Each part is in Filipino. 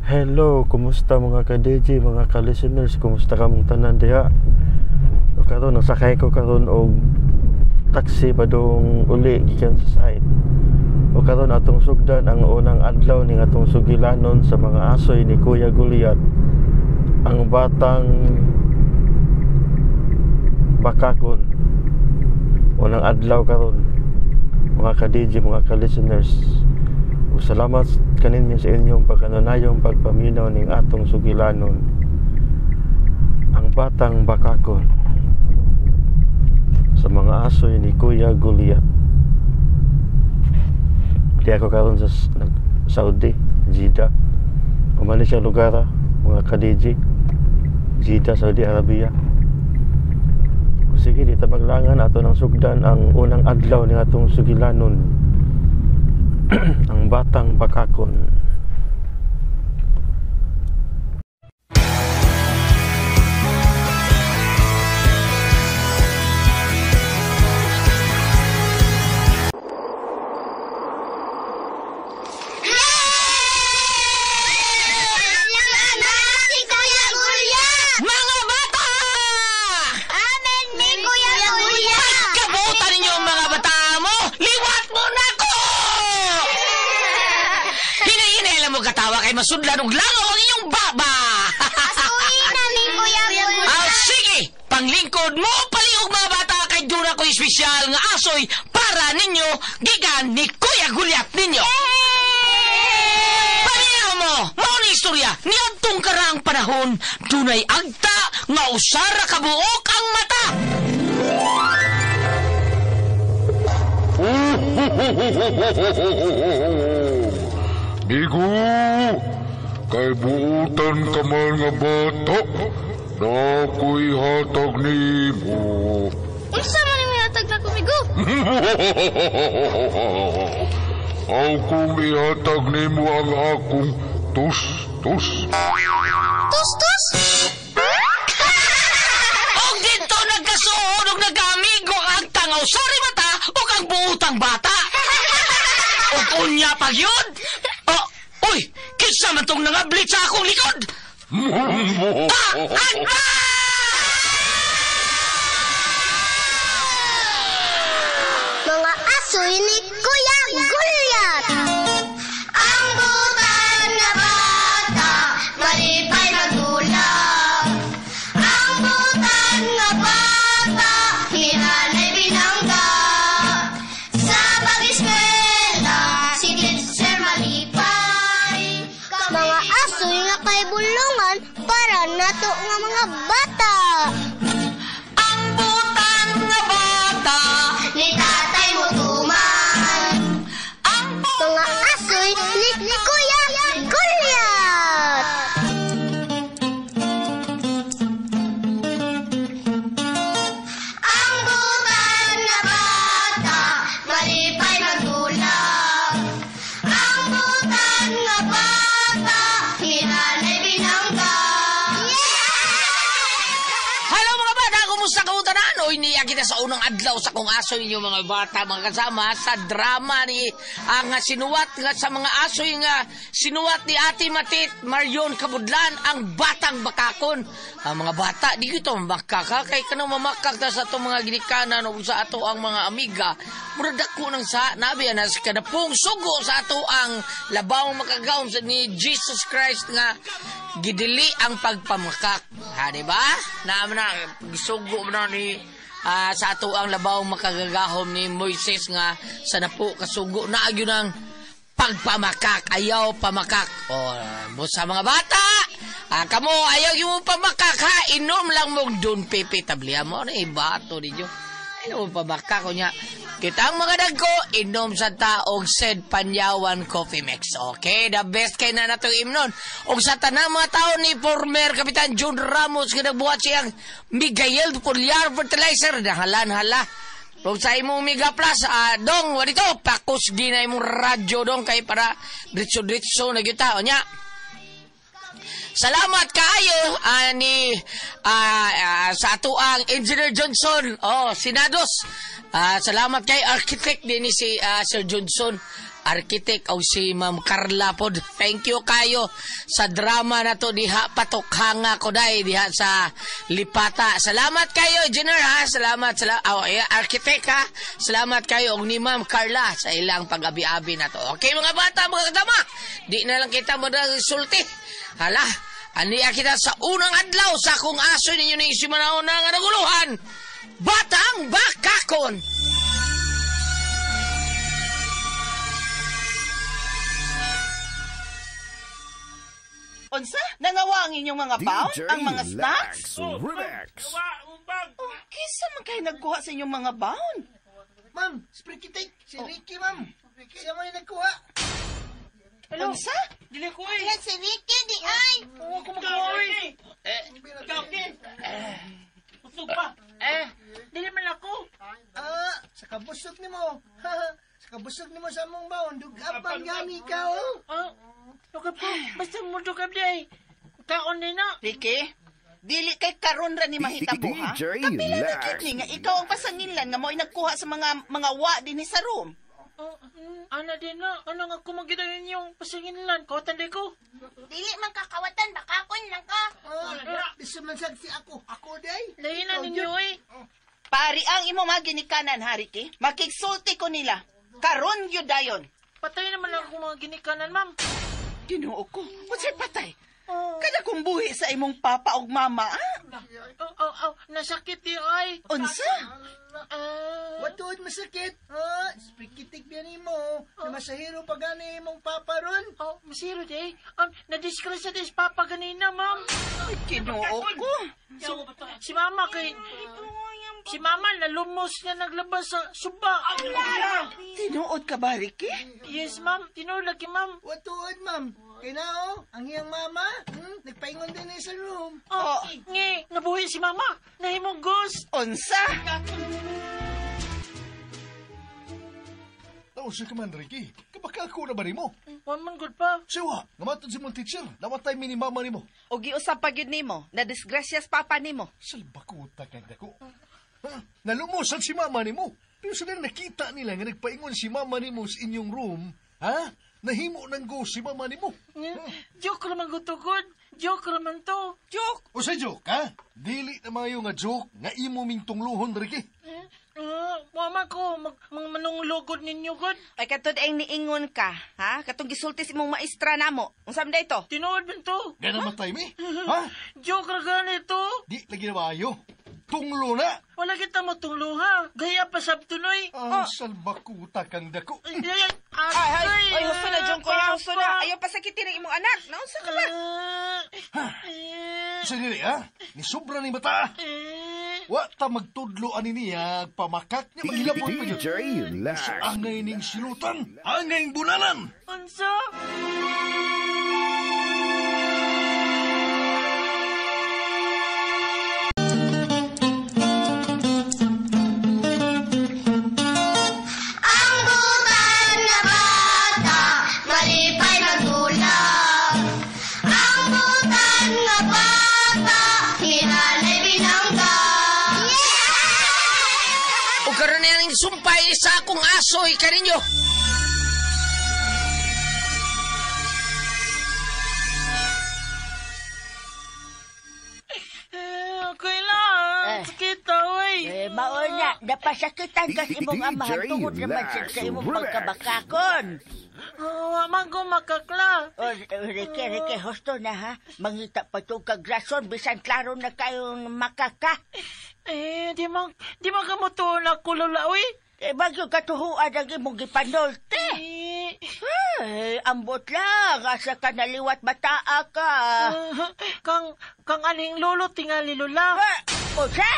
Hello, kumusta mga ka-DJ, mga ka-listeners? Kumusta kamong tanan diha? O karon nasakay ko karon og taxi padung uli gikan sa site. O karon atong sugdan ang unang adlaw ning atong sugilanon sa mga asoy ni Kuya Guliat. Ang batang bakakon. Unang adlaw karon mga ka-DJ, mga ka-listeners. Salamat kaninyo sa inyong pagkanunayong pagpaminaw ning atong sugilanon, ang batang bakakon sa mga asoy ni Kuya Guliat. Di ako karon sa Saudi, Jeddah. Umali siya lugar, mga ka-DJ, Jeddah, Saudi Arabia. Sige, di tabaglangan ato ng sugdan ang unang adlaw ning atong sugilanon. Ang batang bakakon. Masudlan og langaw ang iyong baba. Asuhin namin, Kuya Guliat. Sige, panglingkod mo palihog mga bata kay duna ko espesyal nga asoy para ninyo gigan ni Kuya Guliat ninyo. Palihaw mo, mao ni istorya niadtong karang panahon dunay agta nga usara kabuok ang mata. Migo, kay buutan ka man nga bata, na ako'y hatag ni mo. Unsa man yung hatag na kumigo? Akong ihatag ni mo ang akong tus-tus. Tus-tus? Og dito nagkasuod og nagamigo ang tangaw sari mata o ang buutang bata. O unya pag yun? Uy! Kisa man tong nangablit sa akong likod! Mga asoy ni Kuya Guliat. Ang butan nga bata, malipay magulang. Ang butan nga bata, hinanay binangga. Sa pag-eskwela, si teacher malipay. Mga asoy nga kay bulungan para nato nga mga bata. Ang butan nga bata! Ni tatay mo tuman. Ang Mga asoy ni Kuya Guliat. Ang butan nga bata, malipay magulang. Ang butan nga bata, hinanay binangga. Hello mga bata! Kumusta ka utanan? Oy, niya kita sa unang adlaw sa kong asoy ninyo mga bata, mga kasama sa drama ni ang sinuwat nga sa mga asoy nga sinuwat ni Ate Matit Marion Kabudlan, ang batang bakakon. Ang mga bata, di ito makaka kay kanang mamakak na sa itong mga ginikanan o sa ato ang mga amiga. Muradak ko ng sa nabi na sa kadapong sugo sa ato ang labawang makagawon ni Jesus Christ nga gidili ang pagpamakak. Ha, di ba? Naman na, gisugo na ni sa ato ang labawang makagagahom ni Moises nga sa napo kasugo na agyo ng pagpamakak. Ayaw pamakak. O, sa mga bata, kamo ayaw yung pamakak ha. Inom lang mong dun pepe tablihan mo. Ano ibato ninyo? Inom pamakak ko niya. Kita ang mga dagko, inom sa taog said Panyawan Coffee Mix. Okay, the best kay na natong imnon. O sa tanang mga tao ni former Kapitan John Ramos nga nagbuhat siyang Miguel Foliar Fertilizer. Nahalan-hala. O sa imong Mega Plus, dong, wadito, pakus di na imong radyo dong kay para dritso-dritso na kita. O niya. Salamat kaayo ni sa ato ang Engineer Johnson. Sinados. Salamat kay architect din ni si Sir Johnson. arkitek o si Ma'am Carla pod. Thank you kayo sa drama na to diha patukhanga ko day diha sa Lipata. Salamat kayo, Engineer ha. Salamat arkitek ha. Salamat kayo og ni Ma'am Carla sa ilang pag-abi-abi na to. Okay mga bata, mga kasama. Di na lang kita magsulti. Hala, aniya kita sa unang adlaw sa kung aso ninyo ni Simanao na nga naguluhan. Batang Bakakon. Unsa? Nangawa ang inyong mga baon? DJ Ang mga snacks? Relax. Kisa man kayo nagkuha sa inyong mga baon? Ma'am, Sprikitik, si Ricky, ma'am. Siya mo yung nagkuha. Unsa? Dili ko Yan si Ricky, di ay. Oo, kumakaoy. Usog pa. Dili man ako. Sa kabusog ni mo. Sa kabusog ni mo sa mong baon. Dugapang gani ka, oh. Dugap ko. Basta mo dugap day. Kaon din na. Ricky, dili kay karon ra ni mahitabo ha? DJ Kapila na Relax. kini nga ikaw ang pasangilan nga mo'y nagkuha sa mga wa dinhi sa room. Ana din na. Ano nga kumagidayon yung pasinginlan ko? Tanda ko. Dili man kakawatan, bakakon lang ka. Bisa man si ako. Ako, day. Lain na ninyo eh. Pari ang imo mga ginikanan ha, Ricky. Makigsulti ko nila. Karon gyud dayon. Patay naman ako mga ginikanan, ma'am. Ginoo ko. Unsay patay? Kada kong buhi sa imong papa ug mama, ah? Nasakit di ay. Unsa? Watuod masakit. Sprikitik biyan mo. Na masahiro pa gani mong paparon. Masiro di. Na-discuss sa dis papa ganina, ma'am. Ginoo ko. Si mama kay... Si mama nalumos na naglabas sa suba. Tinuod ka ba, Ricky? Yes, ma'am. Tinulag ki, ma'am. Watuod, ma'am. Kaya na, oh. Ang iyang mama. Nagpaingon din sa room. Ngi, nabuhi si mama. Nahimong ghost. Unsa? Nausa ka man, Ricky. Kabaka ako na ba ni mo? One man good pa. Siwa, namatod si mong teacher. Nawatay mi ni mama ni mo. O giusap pa gyud nimo, na disgrasyas papa nimo. Salbakuta kang dako. Nalumusan si mama ni mo. Pero sila nakita nila nga nagpaingon si mama ni mo sa inyong room. Ha? Nahimo ng go si mama ni mo. Joke naman gutugod. Joke naman to. Joke. O sa joke, ha? Dili na mayo nga joke nga imo mintong luhon, Ricky. Mama ko, manunglugod ninyo god. Ay katod ang niingon ka, ha? Katong gisulti si mong maestra namo. Unsam day to? Tinuod man to. Gana matay mi? Ha? Joke ra ganito. Di lagi na mayo. Tunglo na. Wala kita mo tungluha. Gaya pa sab tunoy. Ang salbakuta kang dako. Ay, husto na, John ko na, husto na. Ayaw pasakitin ang imong anak. Naunsa ka ba? Sa dili, ha? Ni sobra ni mata. Wa ta magtudlo ani niya pamakak niya maghilapon pa DJ yun. Relax. Angay ning silutan, angay ning bunalan. Unsa? Ang butan nga bata, malipay magdulag. Ang butan nga bata, hinanay binangga. O karon na yung sumpay sa akong asoy kaninyo. Okay lang. Sakit oy. Maon na, napasakitan ka sa imong amahan tungod naman sa imong pagkabakakon. Waman ko makakla. O, Rike, husto na ha. Mangita pa itong kagrason, bisan klaro na kayong makaka. Di man ka mo to nakulula, uy. Bagyo katuhuan ang imong gipandolte. Ambot lang, asa ka naliwat bataa ka. Kang aling lolo tingali lula. O siya?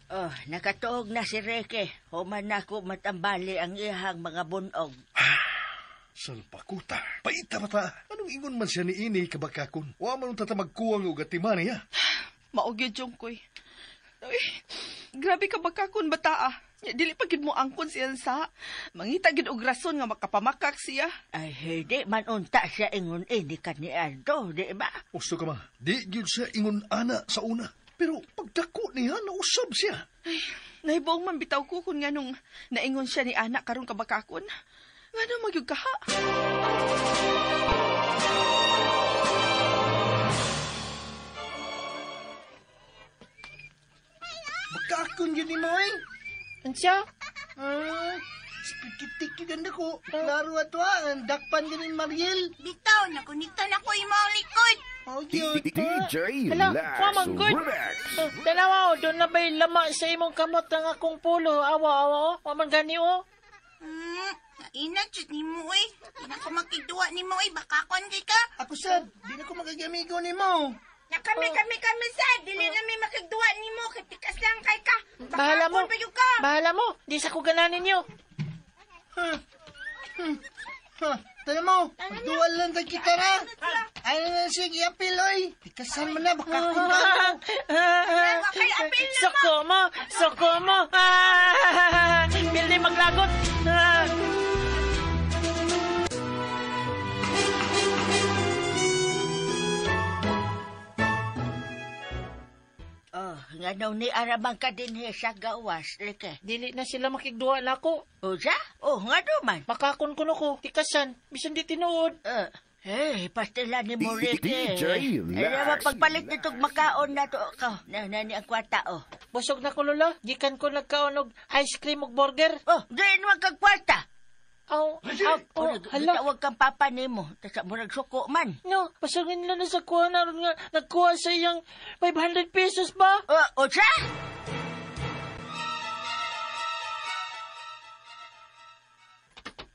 Oh, nakatuog na si Reke. Human na ko matambali ang ihang mga bunog. Salpakuta, paita mata. Anong ingon man siya ni ini kabakakon? Wa man tata magkuwang og atiman niya. Maugid yung koy. Uy, grabe ka bakakon bataa. Dili pa gid mo angkon siya sa. Mangita gid og rason nga makapamakak siya. Ay, hindi man unta siya ingon ini ka ni Aldo, di ba? Usto ka ma, di gyud siya ingon ana sa una. Pero pagdako niya, nausab siya. Nahibuong man bitaw ko kung nga nung naingon siya ni anak karong kabakakon. Nga na magyug kaha. Bakakon yun ni mo eh. Ansya? Spikitik yun ko. Klaro ato ang dakpan yun ni Mariel. Bitaw, nakuniktan ako imong likod. Oh, yun. DJ Hala, Lax wamang good. Rex. Dalawa, doon na ba'y lama sa imong kamot ng akong pulo? Awa, waman gani o. Nainag, jud ni mo eh. Di na ko makigduwa ni mo eh. Bakakon di ka. Ako sad, di na ko magagamigo ni mo. Na kami, sad. Dili na may makigduwa ni mo. Kitikas lang kay ka. Bahala mo. Bakakon pa yun ka. Bahala mo. Di sa kugananin niyo. Tala mo, duwal lang tayo kita na. Ano na sige, apiloy. Ikasan mo na, bakakon ka mo. Kay apil na mo. Soko mo. Bildi maglagot. Oh, nga daw ni arabang ka din sa gawas, Rike. Dili na sila makigduwa na ako. O siya? Oh, nga daw man. Makakon ko tikasan. Bisan di tinuod. Pastila ni mo, Rike. DJ Lax. Pagpalit nitong makaon na to ka. Nani ang kwarta, oh. Busog na ko, Lola. Gikan ko nagkaon og ice cream ug burger. Oh, diyan wag kang kwarta. Hala. Huwag kang papa ni mo. Tasa mo nagsuko man. No, pasangin lang na sa kuha na nga. Nagkuha sa iyang 500 pesos ba? O siya?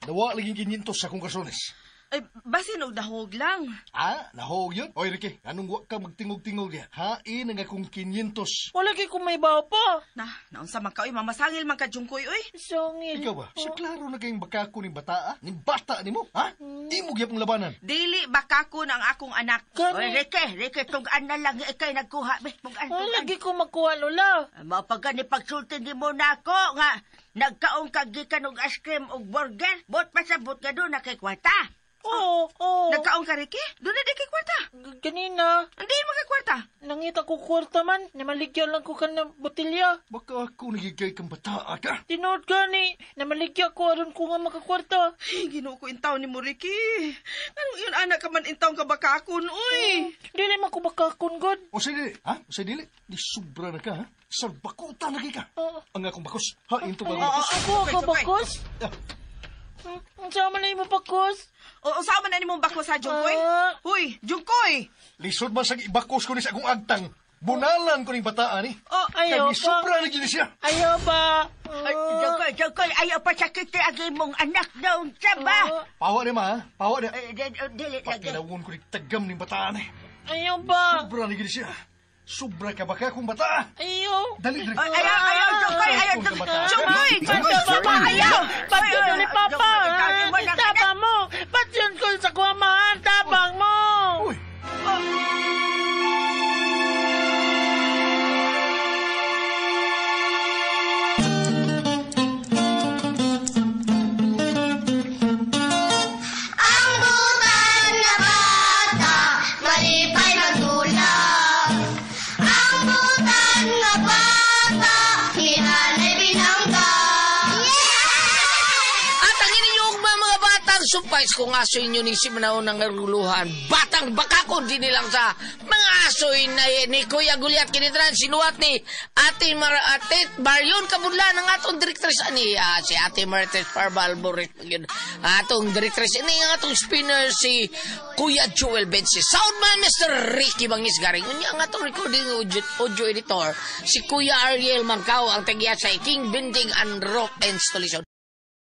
Nawa laging kinintos sa kong kasones. Ay, basin og dahog lang. Nahog yun? Oy, Ricky, anong wa ka magtingog-tingog niya? Hain ang akong 500. Wala kay kung may bawa pa. Naunsa man ka, mamasangil man ka, Jungkoy, oy. Songil. Ikaw ba? Sa klaro na kayong bakako ni bata, ni bata ni mo, ha? Di mo gyapong labanan. Dili bakakon ang akong anak. Oy, Rike, tugan na lang ikay nagkuha. Tugan. Lagi ko magkuha, Lola. Mapag ni pagsulti di mo na ako nga nagkaong kagikan og ice cream og burger. Bot pasabot ka doon na kay kwarta. Oo. Nagkaong ka, Ricky? Doon na di kay kwarta. Ganina. Hindi mo kay kwarta. Nangita ko kwarta man. Namaligyan lang ko ka ng botilya. Baka ako nagigay kang bata ka. Tinood ka ni. Namaligyan ko aron ko nga makakwarta. Ay, ginoo ko intaw ni mo, Ricky. Anong yun, anak ka man intaw ka bakakon, uy. Dili man ko bakakon, God. O sa dili, ha? O sa dili, di sobra na ka, ha? Sarbakuta na ka. Ang akong bakos. Hain to ba bakos? Ako bakos? Ang sama na yung bakos. O sama na ni mong bakos ha, Jungkoy? Huy, Jungkoy! Lisod man sa ibakos ko ni sa akong agtang. Bunalan ko ni bataan, eh. Ayaw Kaya pa. sobra na gini siya. Ayaw ba? Jungkoy, ayaw pa sakit ang imong anak daw siya ba? Pawa ni ma, ha? Pawa ni. Dili lagi. Patilawon ko ni tagam ni bataan, eh. Ayaw ba? Sobra na gini siya. Sobra ka ba ka kung bata? Ayaw. Dali, dali. Ayaw, Jungkoy, ayaw. Jungkoy! Papa, ayaw! Ba't yun ni Papa? Jungkoy, Tabang mo! Ba't yun ko sa kuwamahan? Tabang mo! Uy, Ang butan nga bata, malipay nagdulag. Ang butan nga bata, hinanay binangga. At ang inyong mga batang supais kung aso inyo ni Simanaw ng naguluhan. Batang bakakon din nilang sa mga asoy na ni Kuya Guliat kinitran sinuwat ni Ate Marion Kabudlan ng atong directress ani si Ate Martes Parbalborit atong directress ini ang atong spinner si Kuya Joel Bensi soundman Mr. Ricky Bangis Garing unya ang atong recording audio editor si Kuya Ariel Mangkaw ang tagya sa King Binding and Rock Installation